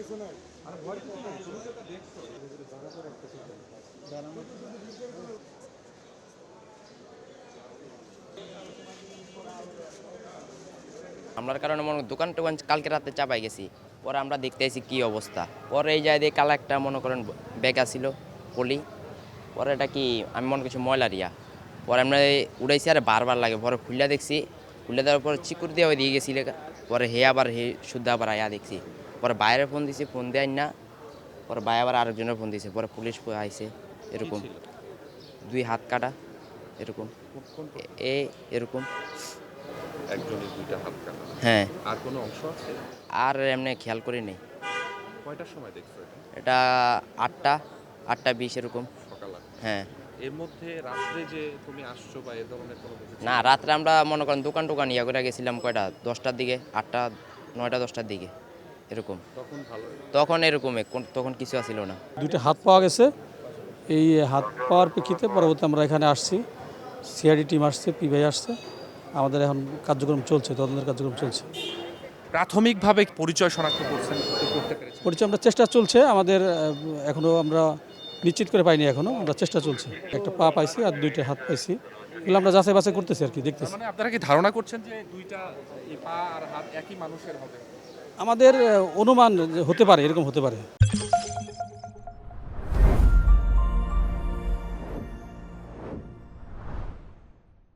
আমরার কারণে মনে দোকান টোকান কালকে রাতে চাপাই গেছি। পরে আমরা দেখতে আসি কী অবস্থা। পরে এই জায়গায় দিয়ে কালা একটা মনে করেন ব্যাগ আসছিল পলি। পরে এটা কি আমি মনে করছি ময়লারিয়া। পরে আমরা উড়াইছি আর বারবার লাগে। পরে খুললা দেখছি, খুলে দেওয়ার পরে চিকুর দিয়ে ওই দিয়ে গেছি। পরে হে আবার শুদ্ধ আবার আয়া দেখছি। পরে বাইরে ফোন দিছি, ফোন দেয় না। পরে ভাই আবার আরেকজনের ফোন দিয়েছে। পরে পুলিশ আইছে। এরকম 2 হাত কাটা এরকম এরকম একজনের 2টা হাত কাটা। হ্যাঁ। আর কোনো অংশ আছে? আর এমনি খেয়াল করি নাই। কয়টার সময় দেখছো এটা? এটা 8টা 20 এরকম। সকাল 8টা। হ্যাঁ। এর মধ্যে রাত্রে যে তুমি আসছো বা এ ধরনের কোনো কিছু? না, রাত্রে আমরা মনে করেন দোকান টোকান ইয়া করে গেছিলাম কয়টা 10টার দিকে, 8টা 9টা 10টার দিকে এরকম। তখন ভালো? তখন এরকমই তখন কিছু আসছিল না। 2টা হাত পাওয়া গেছে। এই হাত পাওয়ার প্রেক্ষিতে পরবর্তী আমরা এখানে আসছি, সিআইডি টিম আসছে, পিভাই আসছে, আমাদের এখন কার্যক্রম চলছে, তদন্তের কার্যক্রম চলছে। প্রাথমিকভাবে পরিচয় শনাক্ত করতে পেরেছেন? পরিচয় আমরা চেষ্টা চলছে, আমাদের এখনও আমরা নিশ্চিত করে পাইনি, এখনও আমরা চেষ্টা চলছে। একটা পা পাইছি আর 2টা হাত পাইছি, এগুলো আমরা যাচাই বাছাই করতেছি আর কি, দেখতেছি। মানে আপনারা কি ধারণা করছেন যে 2টা পা আর হাত একই মানুষের হবে? আমাদের অনুমান হতে পারে, এরকম হতে পারে।